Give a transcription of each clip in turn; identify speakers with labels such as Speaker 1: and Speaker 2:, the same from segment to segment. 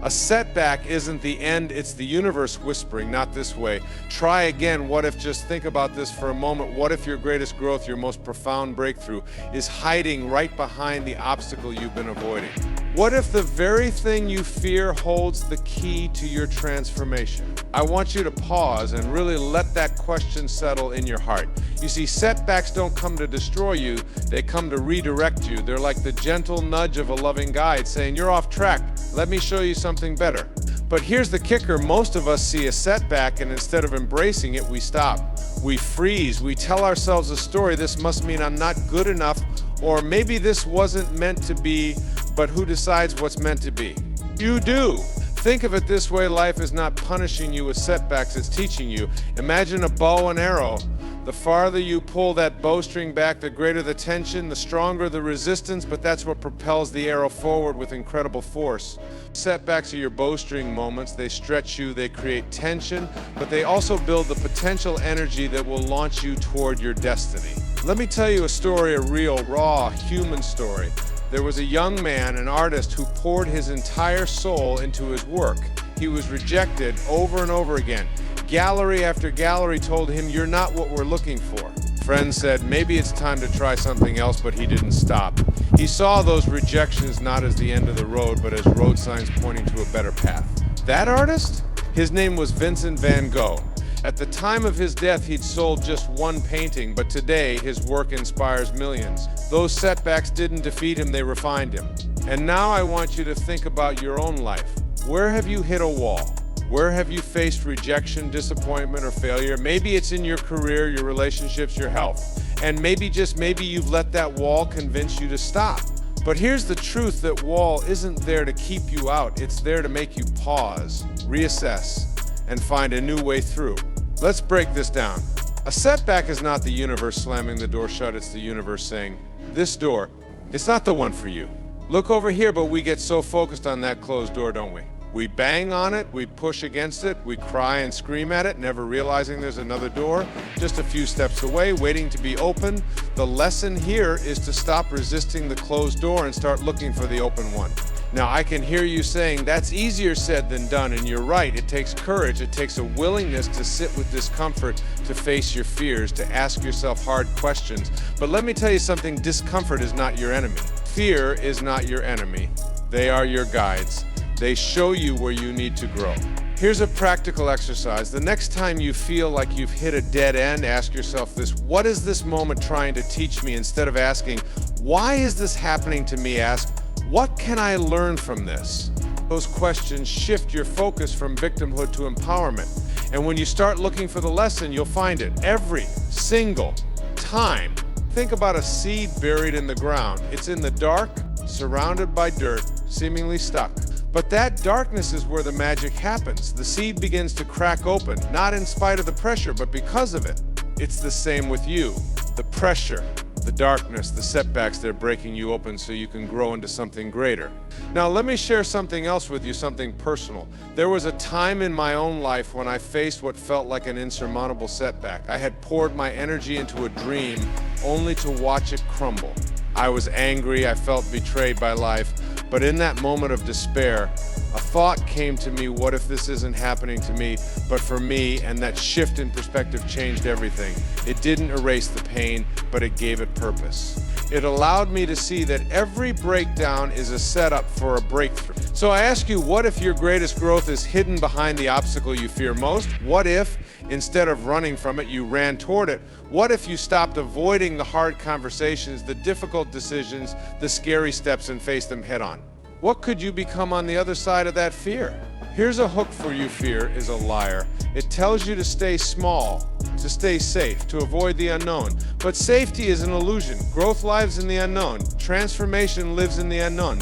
Speaker 1: A setback isn't the end, it's the universe whispering, not this way. Try again. What if, just think about this for a moment, what if your greatest growth, your most profound breakthrough, is hiding right behind the obstacle you've been avoiding? What if the very thing you fear holds the key to your transformation? I want you to pause and really let that question settle in your heart. You see, setbacks don't come to destroy you, they come to redirect you. They're like the gentle nudge of a loving guide saying, you're off track, let me show you something better. But here's the kicker, most of us see a setback and instead of embracing it, we stop. We freeze, we tell ourselves a story, this must mean I'm not good enough, or maybe this wasn't meant to be, but who decides what's meant to be? You do. Think of it this way, life is not punishing you with setbacks, it's teaching you. Imagine a bow and arrow. The farther you pull that bowstring back, the greater the tension, the stronger the resistance, but that's what propels the arrow forward with incredible force. Setbacks are your bowstring moments. They stretch you, they create tension, but they also build the potential energy that will launch you toward your destiny. Let me tell you a story, a real, raw, human story. There was a young man, an artist, who poured his entire soul into his work. He was rejected over and over again. Gallery after gallery told him, you're not what we're looking for. Friends said, maybe it's time to try something else, but he didn't stop. He saw those rejections not as the end of the road, but as road signs pointing to a better path. That artist? His name was Vincent van Gogh. At the time of his death, he'd sold just one painting, but today his work inspires millions. Those setbacks didn't defeat him, they refined him. And now I want you to think about your own life. Where have you hit a wall? Where have you faced rejection, disappointment, or failure? Maybe it's in your career, your relationships, your health. And maybe, just maybe, you've let that wall convince you to stop. But here's the truth, that wall isn't there to keep you out. It's there to make you pause, reassess, and find a new way through. Let's break this down. A setback is not the universe slamming the door shut, it's the universe saying, this door, it's not the one for you. Look over here, but we get so focused on that closed door, don't we? We bang on it, we push against it, we cry and scream at it, never realizing there's another door just a few steps away, waiting to be open. The lesson here is to stop resisting the closed door and start looking for the open one. Now, I can hear you saying, that's easier said than done, and you're right. It takes courage, it takes a willingness to sit with discomfort, to face your fears, to ask yourself hard questions. But let me tell you something, discomfort is not your enemy. Fear is not your enemy. They are your guides. They show you where you need to grow. Here's a practical exercise. The next time you feel like you've hit a dead end, ask yourself this, what is this moment trying to teach me? Instead of asking, why is this happening to me? Ask, what can I learn from this? Those questions shift your focus from victimhood to empowerment. And when you start looking for the lesson, you'll find it every single time. Think about a seed buried in the ground. It's in the dark, surrounded by dirt, seemingly stuck. But that darkness is where the magic happens. The seed begins to crack open, not in spite of the pressure, but because of it. It's the same with you. The pressure, the darkness, the setbacks, they're breaking you open so you can grow into something greater. Now, let me share something else with you, something personal. There was a time in my own life when I faced what felt like an insurmountable setback. I had poured my energy into a dream only to watch it crumble. I was angry, I felt betrayed by life, but in that moment of despair, a thought came to me, what if this isn't happening to me, but for me? And that shift in perspective changed everything. It didn't erase the pain, but it gave it purpose. It allowed me to see that every breakdown is a setup for a breakthrough. So I ask you, what if your greatest growth is hidden behind the obstacle you fear most? What if, instead of running from it, you ran toward it? What if you stopped avoiding the hard conversations, the difficult decisions, the scary steps, and faced them head on? What could you become on the other side of that fear? Here's a hook for you. Fear is a liar. It tells you to stay small, to stay safe, to avoid the unknown. But safety is an illusion. Growth lives in the unknown. Transformation lives in the unknown.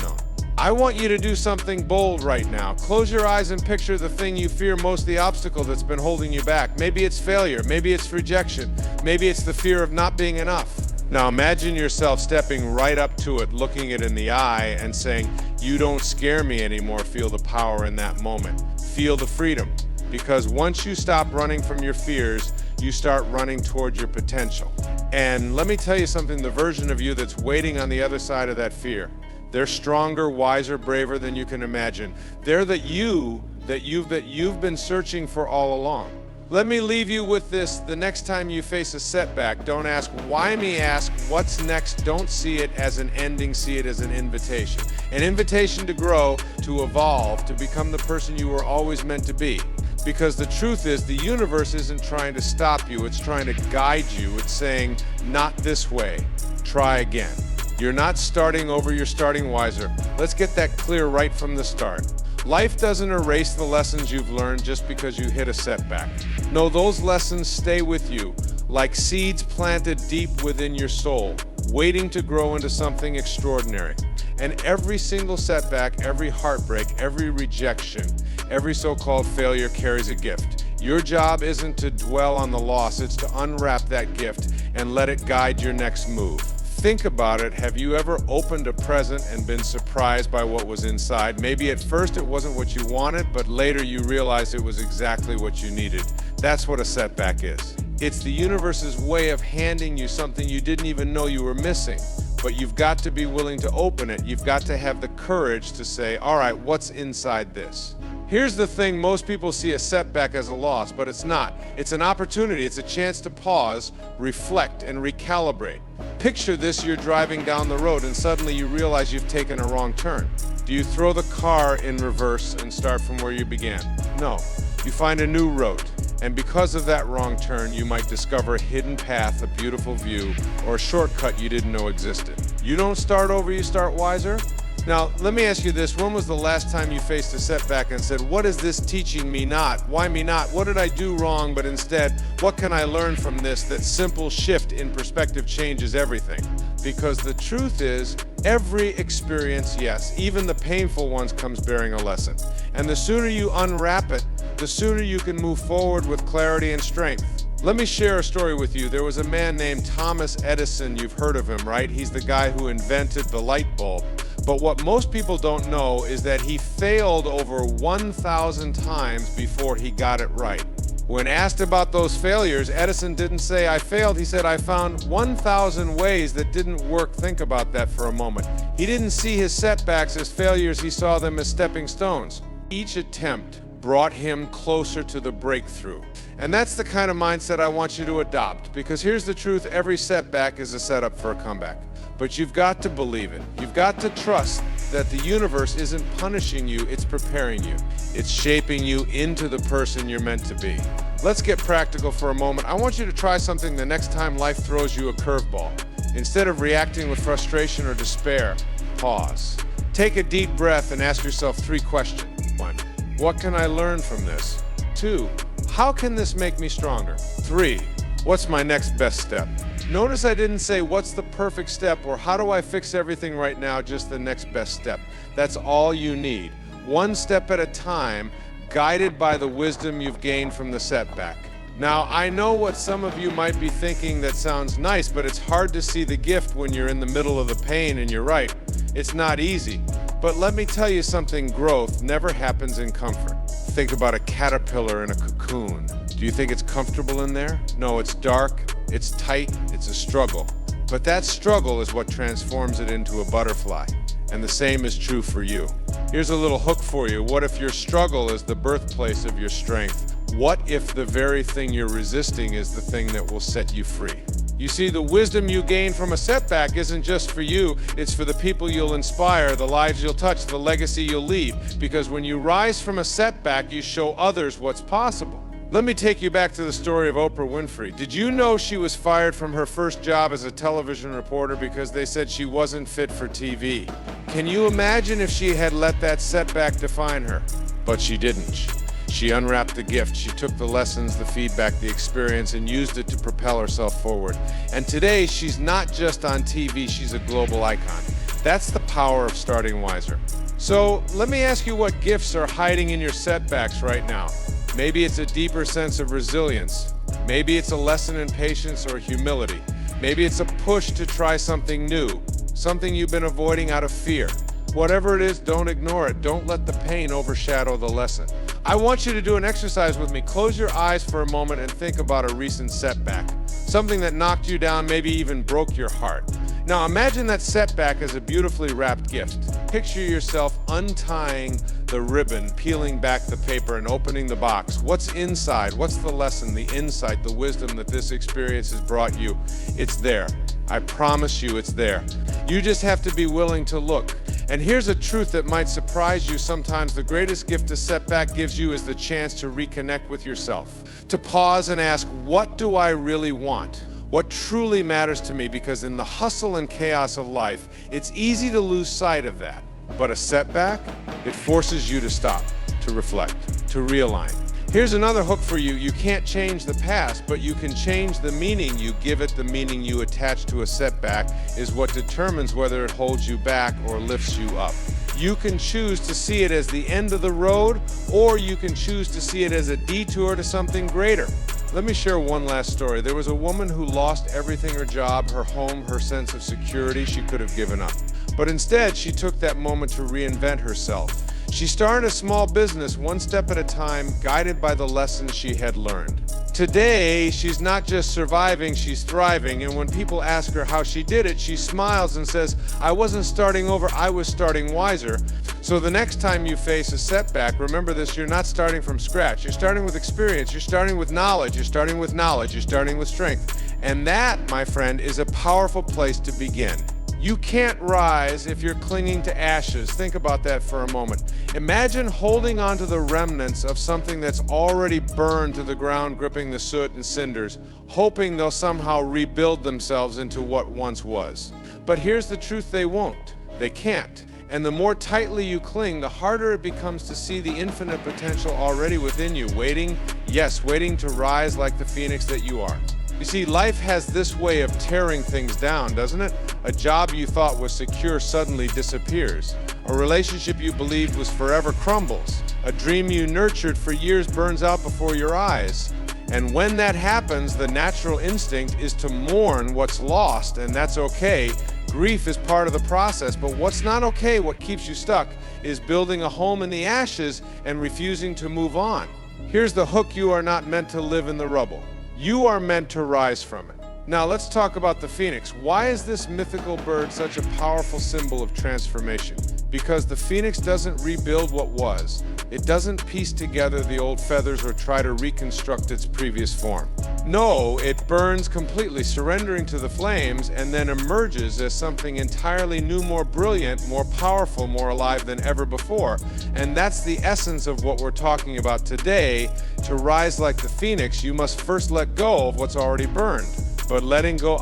Speaker 1: I want you to do something bold right now. Close your eyes and picture the thing you fear most, the obstacle that's been holding you back. Maybe it's failure, maybe it's rejection, maybe it's the fear of not being enough. Now imagine yourself stepping right up to it, looking it in the eye and saying, you don't scare me anymore. Feel the power in that moment. Feel the freedom. Because once you stop running from your fears, you start running toward your potential. And let me tell you something, the version of you that's waiting on the other side of that fear, They're stronger, wiser, braver than you can imagine. They're that you've been searching for all along. Let me leave you with this. The next time you face a setback, don't ask why me, ask what's next. Don't see it as an ending, see it as an invitation. An invitation to grow, to evolve, to become the person you were always meant to be. Because the truth is, the universe isn't trying to stop you, it's trying to guide you. It's saying, not this way, try again. You're not starting over, you're starting wiser. Let's get that clear right from the start. Life doesn't erase the lessons you've learned just because you hit a setback. No, those lessons stay with you, like seeds planted deep within your soul, waiting to grow into something extraordinary. And every single setback, every heartbreak, every rejection, every so-called failure carries a gift. Your job isn't to dwell on the loss, it's to unwrap that gift and let it guide your next move. Think about it. Have you ever opened a present and been surprised by what was inside? Maybe at first it wasn't what you wanted, but later you realized it was exactly what you needed. That's what a setback is. It's the universe's way of handing you something you didn't even know you were missing. But you've got to be willing to open it. You've got to have the courage to say, all right, what's inside this? Here's the thing, most people see a setback as a loss, but it's not. It's an opportunity, it's a chance to pause, reflect, and recalibrate. Picture this, you're driving down the road and suddenly you realize you've taken a wrong turn. Do you throw the car in reverse and start from where you began? No. You find a new road, and because of that wrong turn, you might discover a hidden path, a beautiful view, or a shortcut you didn't know existed. You don't start over, you start wiser? Now, let me ask you this. When was the last time you faced a setback and said, what is this teaching me not? Why me not? What did I do wrong? But instead, what can I learn from this? That simple shift in perspective changes everything. Because the truth is, every experience, yes, even the painful ones, comes bearing a lesson. And the sooner you unwrap it, the sooner you can move forward with clarity and strength. Let me share a story with you. There was a man named Thomas Edison. You've heard of him, right? He's the guy who invented the light bulb. But what most people don't know is that he failed over 1,000 times before he got it right. When asked about those failures, Edison didn't say, I failed. He said, I found 1,000 ways that didn't work. Think about that for a moment. He didn't see his setbacks as failures. He saw them as stepping stones. Each attempt brought him closer to the breakthrough. And that's the kind of mindset I want you to adopt, because here's the truth, every setback is a setup for a comeback. But you've got to believe it. You've got to trust that the universe isn't punishing you, it's preparing you. It's shaping you into the person you're meant to be. Let's get practical for a moment. I want you to try something the next time life throws you a curveball. Instead of reacting with frustration or despair, pause. Take a deep breath and ask yourself 3 questions. 1, what can I learn from this? 2, how can this make me stronger? 3, what's my next best step? Notice I didn't say what's the perfect step or how do I fix everything right now, just the next best step. That's all you need. 1 step at a time, guided by the wisdom you've gained from the setback. Now, I know what some of you might be thinking that sounds nice, but it's hard to see the gift when you're in the middle of the pain, and you're right. It's not easy. But let me tell you something, growth never happens in comfort. Think about a caterpillar in a cocoon. Do you think it's comfortable in there? No, it's dark, it's tight, it's a struggle. But that struggle is what transforms it into a butterfly. And the same is true for you. Here's a little hook for you. What if your struggle is the birthplace of your strength? What if the very thing you're resisting is the thing that will set you free? You see, the wisdom you gain from a setback isn't just for you, it's for the people you'll inspire, the lives you'll touch, the legacy you'll leave. Because when you rise from a setback, you show others what's possible. Let me take you back to the story of Oprah Winfrey. Did you know she was fired from her first job as a television reporter because they said she wasn't fit for TV? Can you imagine if she had let that setback define her? But she didn't. She unwrapped the gift. She took the lessons, the feedback, the experience, and used it to propel herself forward. And today, she's not just on TV, she's a global icon. That's the power of starting wiser. So let me ask you what gifts are hiding in your setbacks right now. Maybe it's a deeper sense of resilience. Maybe it's a lesson in patience or humility. Maybe it's a push to try something new, something you've been avoiding out of fear. Whatever it is, don't ignore it. Don't let the pain overshadow the lesson. I want you to do an exercise with me. Close your eyes for a moment and think about a recent setback. Something that knocked you down, maybe even broke your heart. Now imagine that setback as a beautifully wrapped gift. Picture yourself untying the ribbon, peeling back the paper, and opening the box. What's inside? What's the lesson, the insight, the wisdom that this experience has brought you? It's there. I promise you it's there. You just have to be willing to look. And here's a truth that might surprise you. Sometimes the greatest gift a setback gives you is the chance to reconnect with yourself, to pause and ask, what do I really want? What truly matters to me? Because in the hustle and chaos of life, it's easy to lose sight of that. But a setback, it forces you to stop, to reflect, to realign. Here's another hook for you. You can't change the past, but you can change the meaning you give it. The meaning you attach to a setback is what determines whether it holds you back or lifts you up. You can choose to see it as the end of the road, or you can choose to see it as a detour to something greater. Let me share one last story. There was a woman who lost everything: her job, her home, her sense of security. She could have given up. But instead, she took that moment to reinvent herself. She started a small business, one step at a time, guided by the lessons she had learned. Today, she's not just surviving, she's thriving. And when people ask her how she did it, she smiles and says, I wasn't starting over, I was starting wiser. So the next time you face a setback, remember this: you're not starting from scratch. You're starting with experience, you're starting with knowledge, you're starting with knowledge, you're starting with strength. And that, my friend, is a powerful place to begin. You can't rise if you're clinging to ashes. Think about that for a moment. Imagine holding on to the remnants of something that's already burned to the ground, gripping the soot and cinders, hoping they'll somehow rebuild themselves into what once was. But here's the truth: they won't. They can't. And the more tightly you cling, the harder it becomes to see the infinite potential already within you, waiting, yes, waiting to rise like the phoenix that you are. You see, life has this way of tearing things down, doesn't it? A job you thought was secure suddenly disappears. A relationship you believed was forever crumbles. A dream you nurtured for years burns out before your eyes. And when that happens, the natural instinct is to mourn what's lost, and that's okay. Grief is part of the process, but what's not okay, what keeps you stuck, is building a home in the ashes and refusing to move on. Here's the hook: you are not meant to live in the rubble. You are meant to rise from it. Now let's talk about the phoenix. Why is this mythical bird such a powerful symbol of transformation? Because the phoenix doesn't rebuild what was. It doesn't piece together the old feathers or try to reconstruct its previous form. No, it burns completely, surrendering to the flames, and then emerges as something entirely new, more brilliant, more powerful, more alive than ever before. And that's the essence of what we're talking about today. To rise like the phoenix, you must first let go of what's already burned. But letting go,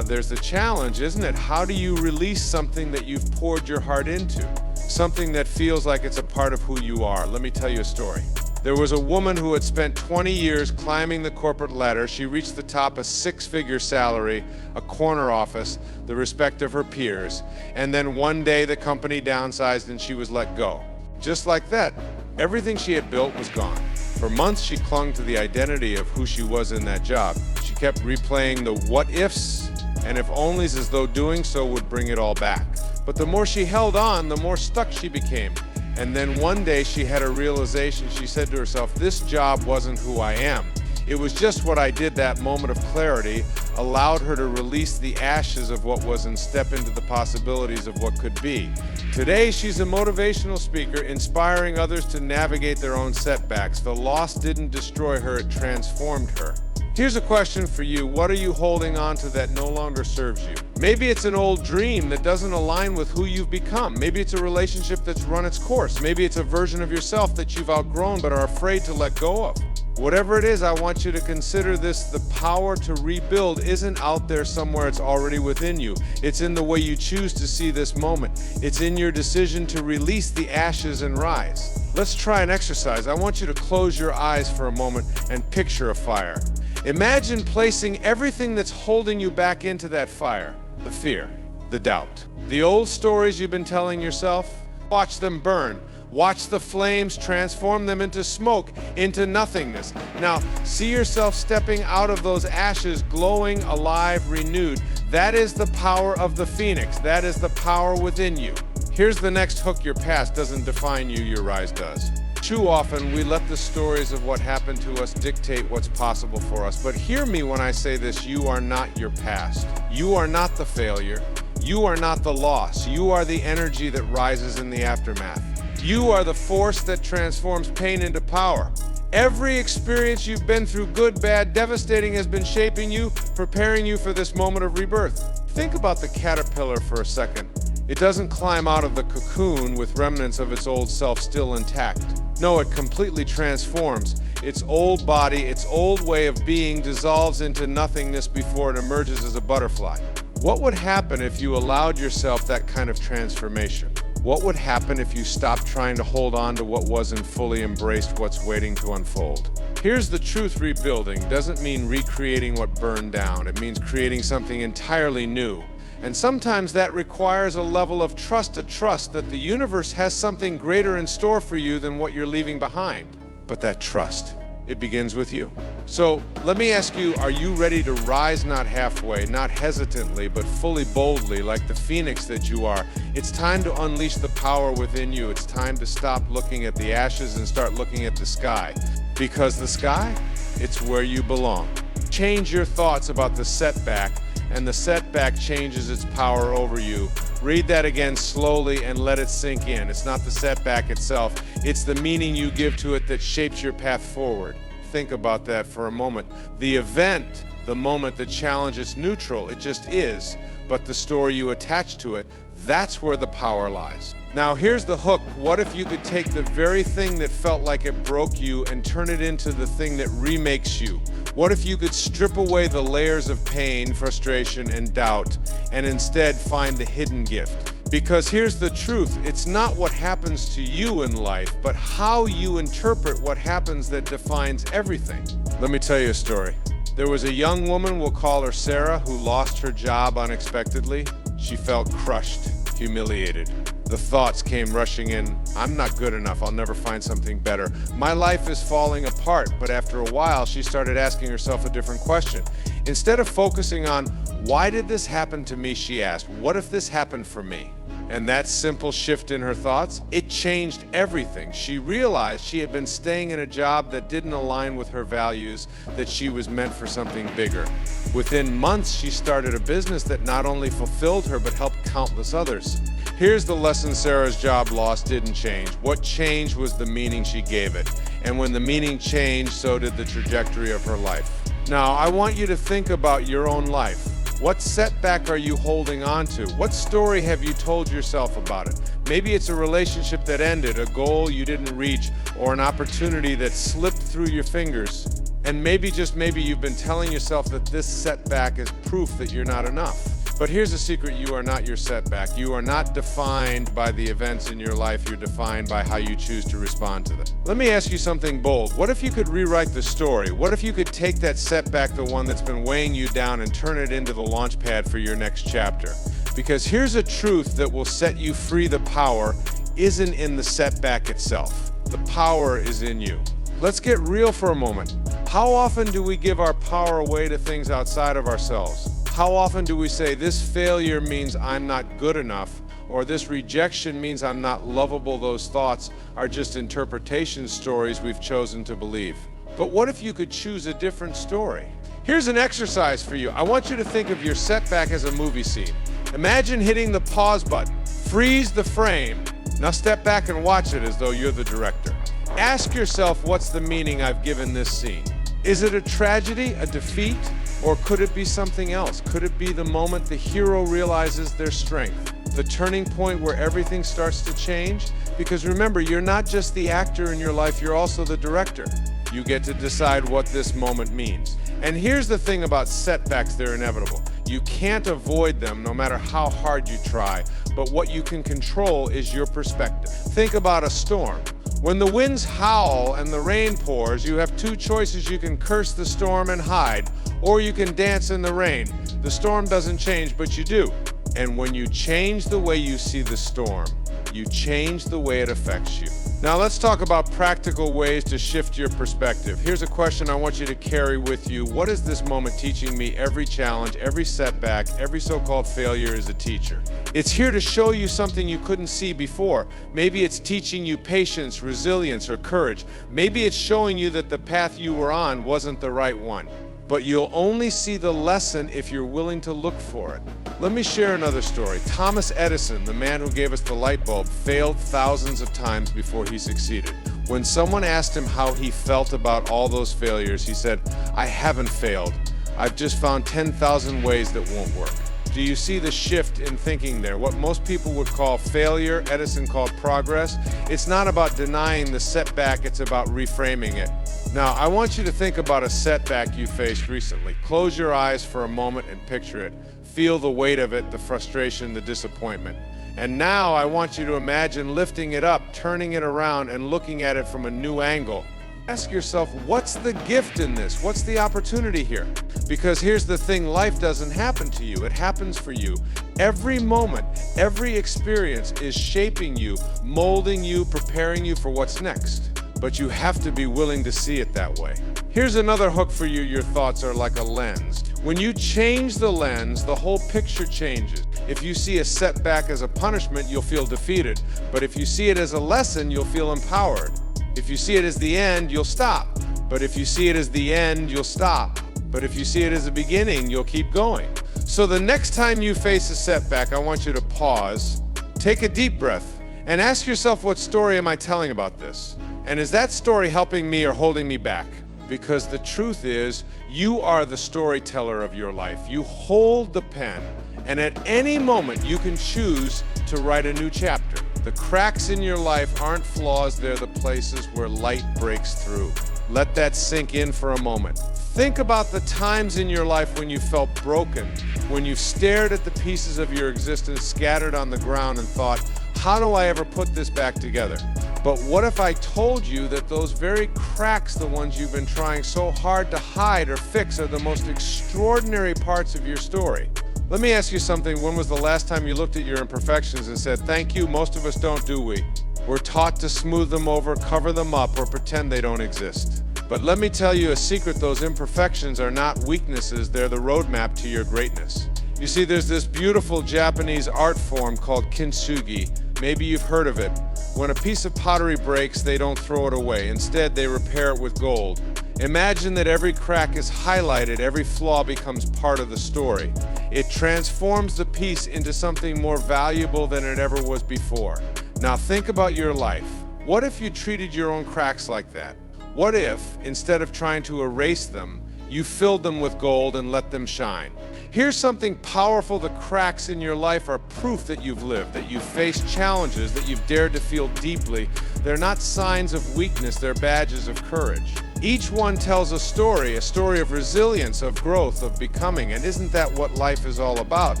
Speaker 1: there's the challenge, isn't it? How do you release something that you've poured your heart into? Something that feels like it's a part of who you are. Let me tell you a story. There was a woman who had spent 20 years climbing the corporate ladder. She reached the top, a six-figure salary, a corner office, the respect of her peers. And then one day the company downsized and she was let go. Just like that, everything she had built was gone. For months she clung to the identity of who she was in that job. She kept replaying the what ifs and if onlys, as though doing so would bring it all back. But the more she held on, the more stuck she became. And then one day she had a realization. She said to herself, this job wasn't who I am. It was just what I did. That moment of clarity allowed her to release the ashes of what was and step into the possibilities of what could be. Today, she's a motivational speaker, inspiring others to navigate their own setbacks. The loss didn't destroy her, it transformed her. Here's a question for you. What are you holding on to that no longer serves you? Maybe it's an old dream that doesn't align with who you've become. Maybe it's a relationship that's run its course. Maybe it's a version of yourself that you've outgrown but are afraid to let go of. Whatever it is, I want you to consider this: the power to rebuild isn't out there somewhere, it's already within you. It's in the way you choose to see this moment. It's in your decision to release the ashes and rise. Let's try an exercise. I want you to close your eyes for a moment and picture a fire. Imagine placing everything that's holding you back into that fire. The fear, the doubt, the old stories you've been telling yourself. Watch them burn. Watch the flames transform them into smoke, into nothingness. Now, see yourself stepping out of those ashes, glowing, alive, renewed. That is the power of the phoenix. That is the power within you. Here's the next hook: your past doesn't define you, your rise does. Too often, we let the stories of what happened to us dictate what's possible for us. But hear me when I say this: you are not your past. You are not the failure. You are not the loss. You are the energy that rises in the aftermath. You are the force that transforms pain into power. Every experience you've been through, good, bad, devastating, has been shaping you, preparing you for this moment of rebirth. Think about the caterpillar for a second. It doesn't climb out of the cocoon with remnants of its old self still intact. No, it completely transforms. Its old body, its old way of being dissolves into nothingness before it emerges as a butterfly. What would happen if you allowed yourself that kind of transformation? What would happen if you stopped trying to hold on to what was and fully embraced what's waiting to unfold? Here's the truth: rebuilding doesn't mean recreating what burned down. It means creating something entirely new. And sometimes that requires a level of trust, a trust that the universe has something greater in store for you than what you're leaving behind. But that trust, it begins with you. So let me ask you, are you ready to rise not halfway, not hesitantly, but fully boldly, like the phoenix that you are? It's time to unleash the power within you. It's time to stop looking at the ashes and start looking at the sky. Because the sky, it's where you belong. Change your thoughts about the setback, and the setback changes its power over you. Read that again slowly and let it sink in. It's not the setback itself, it's the meaning you give to it that shapes your path forward. Think about that for a moment. The event, the moment, the challenge is neutral, it just is. But the story you attach to it, that's where the power lies. Now here's the hook. What if you could take the very thing that felt like it broke you and turn it into the thing that remakes you? What if you could strip away the layers of pain, frustration, and doubt, and instead find the hidden gift? Because here's the truth, it's not what happens to you in life, but how you interpret what happens that defines everything. Let me tell you a story. There was a young woman, we'll call her Sarah, who lost her job unexpectedly. She felt crushed, humiliated. The thoughts came rushing in. I'm not good enough. I'll never find something better. My life is falling apart. But after a while, she started asking herself a different question. Instead of focusing on, why did this happen to me, she asked, what if this happened for me? And that simple shift in her thoughts, it changed everything. She realized she had been staying in a job that didn't align with her values, that she was meant for something bigger. Within months, she started a business that not only fulfilled her, but helped countless others. Here's the lesson Sarah's job loss didn't change. What changed was the meaning she gave it. And when the meaning changed, so did the trajectory of her life. Now, I want you to think about your own life. What setback are you holding on to? What story have you told yourself about it? Maybe it's a relationship that ended, a goal you didn't reach, or an opportunity that slipped through your fingers. And maybe, just maybe, you've been telling yourself that this setback is proof that you're not enough. But here's a secret: you are not your setback. You are not defined by the events in your life. You're defined by how you choose to respond to them. Let me ask you something bold. What if you could rewrite the story? What if you could take that setback, the one that's been weighing you down, and turn it into the launch pad for your next chapter? Because here's a truth that will set you free. The power isn't in the setback itself. The power is in you. Let's get real for a moment. How often do we give our power away to things outside of ourselves? How often do we say, this failure means I'm not good enough, or this rejection means I'm not lovable? Those thoughts are just interpretation stories we've chosen to believe. But what if you could choose a different story? Here's an exercise for you. I want you to think of your setback as a movie scene. Imagine hitting the pause button. Freeze the frame. Now step back and watch it as though you're the director. Ask yourself, what's the meaning I've given this scene? Is it a tragedy, a defeat? Or could it be something else? Could it be the moment the hero realizes their strength? The turning point where everything starts to change? Because remember, you're not just the actor in your life, you're also the director. You get to decide what this moment means. And here's the thing about setbacks, they're inevitable. You can't avoid them no matter how hard you try, but what you can control is your perspective. Think about a storm. When the winds howl and the rain pours, you have two choices. You can curse the storm and hide, or you can dance in the rain. The storm doesn't change, but you do. And when you change the way you see the storm, you change the way it affects you. Now let's talk about practical ways to shift your perspective. Here's a question I want you to carry with you. What is this moment teaching me? Every challenge, every setback, every so-called failure is a teacher. It's here to show you something you couldn't see before. Maybe it's teaching you patience, resilience, or courage. Maybe it's showing you that the path you were on wasn't the right one. but you'll only see the lesson if you're willing to look for it. Let me share another story. Thomas Edison, the man who gave us the light bulb, failed thousands of times before he succeeded. When someone asked him how he felt about all those failures, he said, "I haven't failed. I've just found 10,000 ways that won't work." Do you see the shift in thinking there? What most people would call failure, Edison called progress. It's not about denying the setback, it's about reframing it. Now, I want you to think about a setback you faced recently. Close your eyes for a moment and picture it. Feel the weight of it, the frustration, the disappointment. And now I want you to imagine lifting it up, turning it around, and looking at it from a new angle. Ask yourself, what's the gift in this? What's the opportunity here? Because here's the thing, life doesn't happen to you, it happens for you. Every moment, every experience is shaping you, molding you, preparing you for what's next. But you have to be willing to see it that way. Here's another hook for you, your thoughts are like a lens. When you change the lens, the whole picture changes. If you see a setback as a punishment, you'll feel defeated. But if you see it as a lesson, you'll feel empowered. If you see it as the end, you'll stop. But if you see it as the end, you'll stop. But if you see it as a beginning, you'll keep going. So the next time you face a setback, I want you to pause, take a deep breath, and ask yourself, what story am I telling about this? And is that story helping me or holding me back? Because the truth is, you are the storyteller of your life. You hold the pen, and at any moment you can choose to write a new chapter. The cracks in your life aren't flaws, they're the places where light breaks through. Let that sink in for a moment. Think about the times in your life when you felt broken, when you stared at the pieces of your existence scattered on the ground and thought, how do I ever put this back together? But what if I told you that those very cracks, the ones you've been trying so hard to hide or fix, are the most extraordinary parts of your story? Let me ask you something. When was the last time you looked at your imperfections and said, thank you? Most of us don't, do we? We're taught to smooth them over, cover them up, or pretend they don't exist. But let me tell you a secret, those imperfections are not weaknesses, they're the roadmap to your greatness. You see, there's this beautiful Japanese art form called kintsugi. Maybe you've heard of it. When a piece of pottery breaks, they don't throw it away. Instead, they repair it with gold. Imagine that every crack is highlighted, every flaw becomes part of the story. It transforms the piece into something more valuable than it ever was before. Now think about your life. What if you treated your own cracks like that? What if, instead of trying to erase them, you filled them with gold and let them shine? Here's something powerful. The cracks in your life are proof that you've lived, that you've faced challenges, that you've dared to feel deeply. They're not signs of weakness, they're badges of courage. Each one tells a story of resilience, of growth, of becoming. And isn't that what life is all about?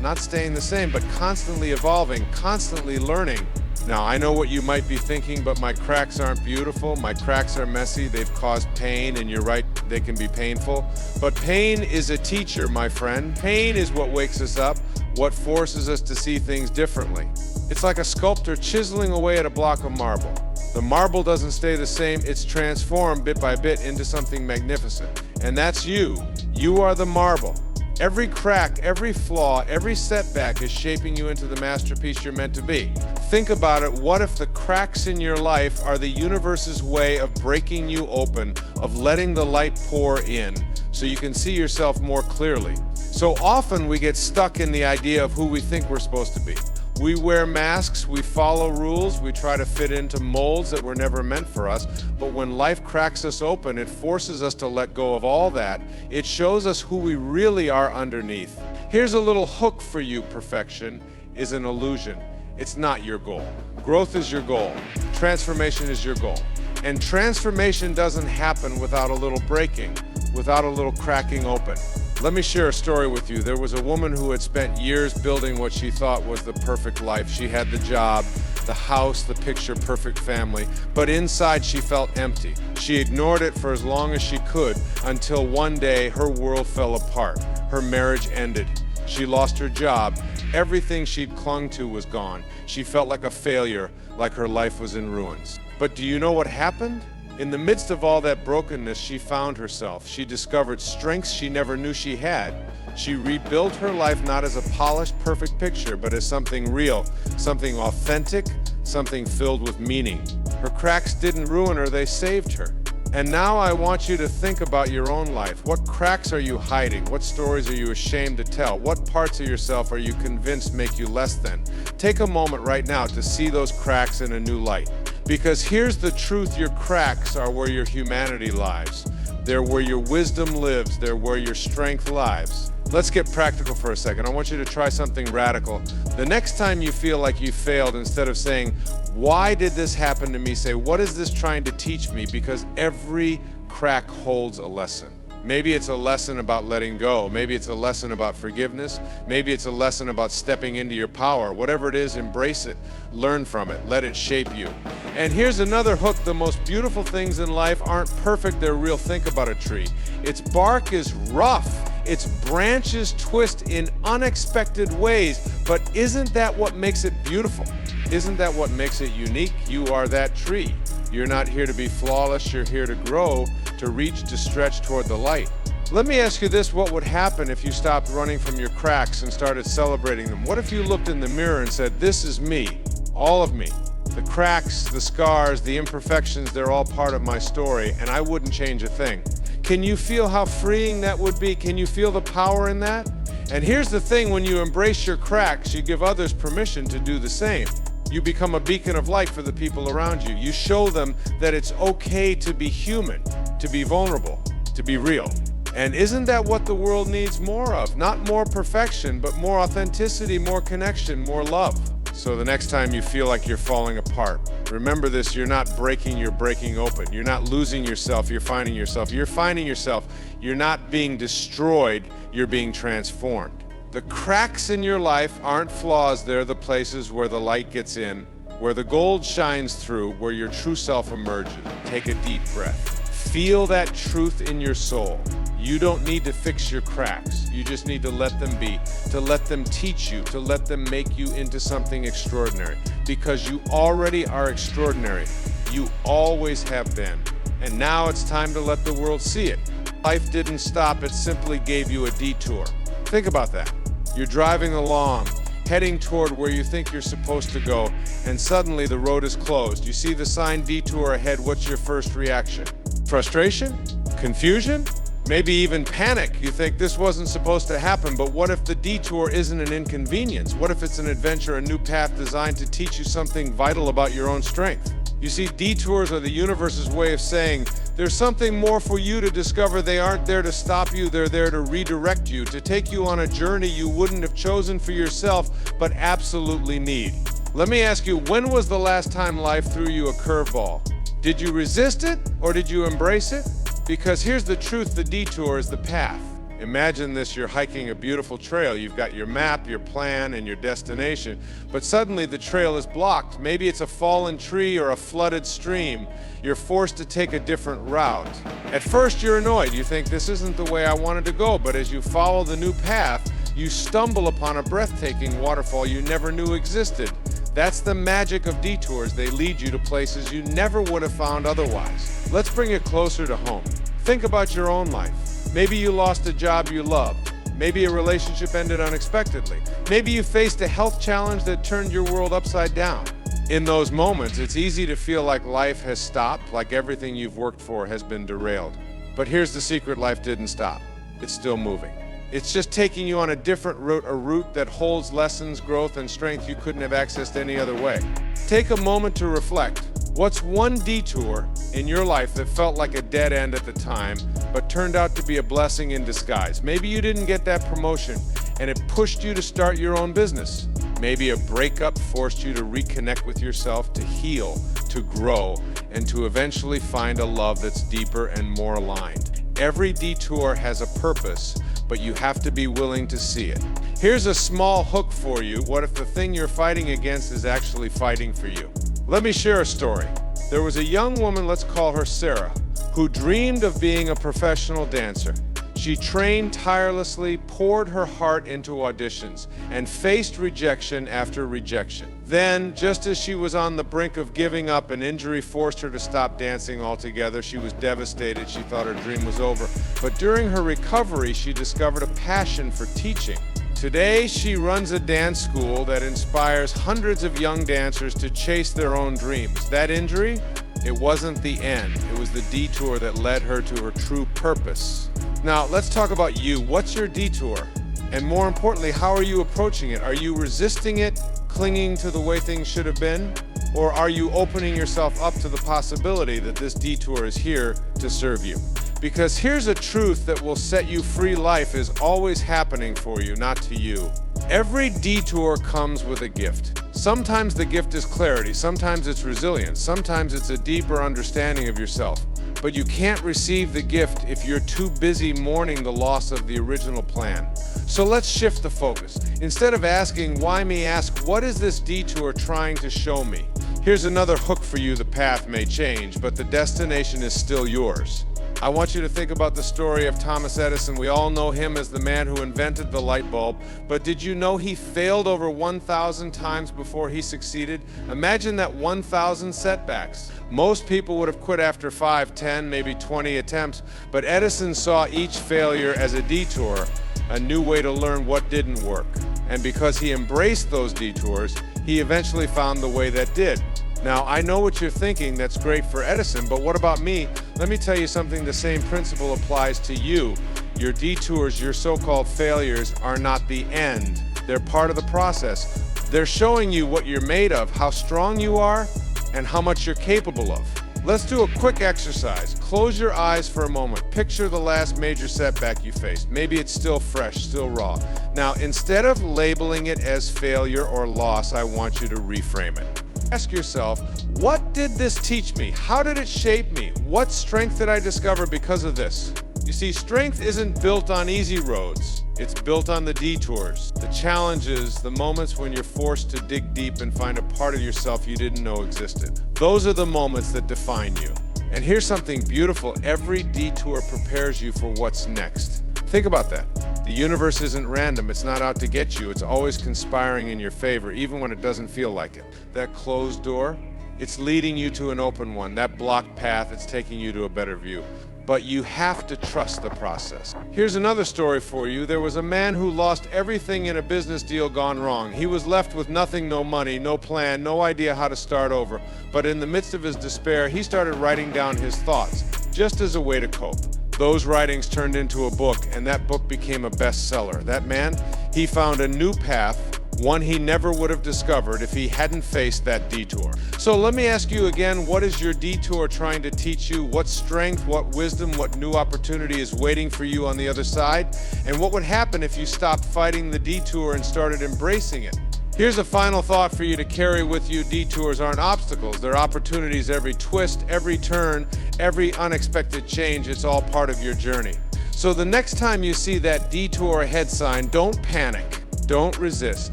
Speaker 1: Not staying the same, but constantly evolving, constantly learning. Now, I know what you might be thinking, but my cracks aren't beautiful. My cracks are messy. They've caused pain, and you're right, they can be painful. But pain is a teacher, my friend. Pain is what wakes us up, what forces us to see things differently. It's like a sculptor chiseling away at a block of marble. The marble doesn't stay the same. It's transformed bit by bit into something magnificent. And that's you. You are the marble. Every crack, every flaw, every setback is shaping you into the masterpiece you're meant to be. Think about it. What if the cracks in your life are the universe's way of breaking you open, of letting the light pour in, so you can see yourself more clearly? So often we get stuck in the idea of who we think we're supposed to be. We wear masks, we follow rules, we try to fit into molds that were never meant for us. But when life cracks us open, it forces us to let go of all that. It shows us who we really are underneath. Here's a little hook for you. Perfection is an illusion. It's not your goal. Growth is your goal. Transformation is your goal. And transformation doesn't happen without a little breaking, without a little cracking open. Let me share a story with you. There was a woman who had spent years building what she thought was the perfect life. She had the job, the house, the picture-perfect family, but inside she felt empty. She ignored it for as long as she could until one day her world fell apart. Her marriage ended. She lost her job. Everything she'd clung to was gone. She felt like a failure, like her life was in ruins. But do you know what happened? In the midst of all that brokenness, she found herself. She discovered strengths she never knew she had. She rebuilt her life not as a polished, perfect picture, but as something real, something authentic, something filled with meaning. Her cracks didn't ruin her, they saved her. And now I want you to think about your own life. What cracks are you hiding? What stories are you ashamed to tell? What parts of yourself are you convinced make you less than? Take a moment right now to see those cracks in a new light. Because here's the truth, your cracks are where your humanity lies. They're where your wisdom lives. They're where your strength lies. Let's get practical for a second. I want you to try something radical. The next time you feel like you failed, instead of saying, why did this happen to me? Say, what is this trying to teach me? Because every crack holds a lesson. Maybe it's a lesson about letting go. Maybe it's a lesson about forgiveness. Maybe it's a lesson about stepping into your power. Whatever it is, embrace it. Learn from it. Let it shape you. And here's another hook. The most beautiful things in life aren't perfect. They're real. Think about a tree. Its bark is rough. Its branches twist in unexpected ways. But isn't that what makes it beautiful? Isn't that what makes it unique? You are that tree. You're not here to be flawless. You're here to grow, to reach, to stretch toward the light. Let me ask you this. What would happen if you stopped running from your cracks and started celebrating them? What if you looked in the mirror and said, this is me, all of me. The cracks, the scars, the imperfections, they're all part of my story, and I wouldn't change a thing. Can you feel how freeing that would be? Can you feel the power in that? And here's the thing, when you embrace your cracks, you give others permission to do the same. You become a beacon of light for the people around you. You show them that it's okay to be human, to be vulnerable, to be real. And isn't that what the world needs more of? Not more perfection, but more authenticity, more connection, more love. So the next time you feel like you're falling apart, remember this, you're not breaking, you're breaking open. You're not losing yourself, you're finding yourself. You're finding yourself. You're not being destroyed, you're being transformed. The cracks in your life aren't flaws, they're the places where the light gets in, where the gold shines through, where your true self emerges. Take a deep breath. Feel that truth in your soul. You don't need to fix your cracks. You just need to let them be, to let them teach you, to let them make you into something extraordinary. Because you already are extraordinary. You always have been. And now it's time to let the world see it. Life didn't stop, it simply gave you a detour. Think about that. You're driving along, heading toward where you think you're supposed to go, and suddenly the road is closed. You see the sign detour ahead. What's your first reaction? Frustration? Confusion? Maybe even panic. You think this wasn't supposed to happen, but what if the detour isn't an inconvenience? What if it's an adventure, a new path designed to teach you something vital about your own strength? You see, detours are the universe's way of saying there's something more for you to discover. They aren't there to stop you, they're there to redirect you, to take you on a journey you wouldn't have chosen for yourself, but absolutely need. Let me ask you, when was the last time life threw you a curveball? Did you resist it or did you embrace it? Because here's the truth, the detour is the path. Imagine this, you're hiking a beautiful trail. You've got your map, your plan, and your destination, but suddenly the trail is blocked. Maybe it's a fallen tree or a flooded stream. You're forced to take a different route. At first you're annoyed. You think this isn't the way I wanted to go, but as you follow the new path, you stumble upon a breathtaking waterfall you never knew existed. That's the magic of detours. They lead you to places you never would have found otherwise. Let's bring it closer to home. Think about your own life. Maybe you lost a job you loved. Maybe a relationship ended unexpectedly. Maybe you faced a health challenge that turned your world upside down. In those moments, it's easy to feel like life has stopped, like everything you've worked for has been derailed. But here's the secret, life didn't stop. It's still moving. It's just taking you on a different route, a route that holds lessons, growth, and strength you couldn't have accessed any other way. Take a moment to reflect. What's one detour in your life that felt like a dead end at the time, but turned out to be a blessing in disguise? Maybe you didn't get that promotion, and it pushed you to start your own business. Maybe a breakup forced you to reconnect with yourself, to heal, to grow, and to eventually find a love that's deeper and more aligned. Every detour has a purpose, but you have to be willing to see it. Here's a small hook for you. What if the thing you're fighting against is actually fighting for you? Let me share a story. There was a young woman, let's call her Sarah, who dreamed of being a professional dancer. She trained tirelessly, poured her heart into auditions, and faced rejection after rejection. Then, just as she was on the brink of giving up, an injury forced her to stop dancing altogether. She was devastated. She thought her dream was over. But during her recovery, she discovered a passion for teaching. Today, she runs a dance school that inspires hundreds of young dancers to chase their own dreams. That injury? It wasn't the end. It was the detour that led her to her true purpose. Now, let's talk about you. What's your detour? And more importantly, how are you approaching it? Are you resisting it, clinging to the way things should have been? Or are you opening yourself up to the possibility that this detour is here to serve you? Because here's a truth that will set you free. Life is always happening for you, not to you. Every detour comes with a gift. Sometimes the gift is clarity, sometimes it's resilience, sometimes it's a deeper understanding of yourself. But you can't receive the gift if you're too busy mourning the loss of the original plan. So let's shift the focus. Instead of asking, why me, ask, what is this detour trying to show me? Here's another hook for you. The path may change, but the destination is still yours. I want you to think about the story of Thomas Edison. We all know him as the man who invented the light bulb, but did you know he failed over 1,000 times before he succeeded? Imagine that 1,000 setbacks. Most people would have quit after 5, 10, maybe 20 attempts, but Edison saw each failure as a detour, a new way to learn what didn't work. And because he embraced those detours, he eventually found the way that did. Now, I know what you're thinking, that's great for Edison, but what about me? Let me tell you something, the same principle applies to you. Your detours, your so-called failures, are not the end. They're part of the process. They're showing you what you're made of, how strong you are, and how much you're capable of. Let's do a quick exercise. Close your eyes for a moment. Picture the last major setback you faced. Maybe it's still fresh, still raw. Now, instead of labeling it as failure or loss, I want you to reframe it. Ask yourself, what did this teach me? How did it shape me? What strength did I discover because of this? You see, strength isn't built on easy roads. It's built on the detours, the challenges, the moments when you're forced to dig deep and find a part of yourself you didn't know existed. Those are the moments that define you. And here's something beautiful. Every detour prepares you for what's next. Think about that. The universe isn't random. It's not out to get you. It's always conspiring in your favor, even when it doesn't feel like it. That closed door, it's leading you to an open one. That blocked path, it's taking you to a better view. But you have to trust the process. Here's another story for you. There was a man who lost everything in a business deal gone wrong. He was left with nothing, no money, no plan, no idea how to start over. But in the midst of his despair, he started writing down his thoughts, just as a way to cope. Those writings turned into a book, and that book became a bestseller. That man, he found a new path, one he never would have discovered if he hadn't faced that detour. So let me ask you again, what is your detour trying to teach you? What strength, what wisdom, what new opportunity is waiting for you on the other side? And what would happen if you stopped fighting the detour and started embracing it? Here's a final thought for you to carry with you. Detours aren't obstacles. They're opportunities. Every twist, every turn, every unexpected change, it's all part of your journey. So the next time you see that detour ahead sign, don't panic. Don't resist.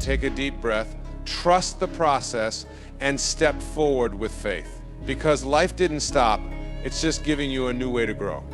Speaker 1: Take a deep breath, trust the process, and step forward with faith. Because life didn't stop. It's just giving you a new way to grow.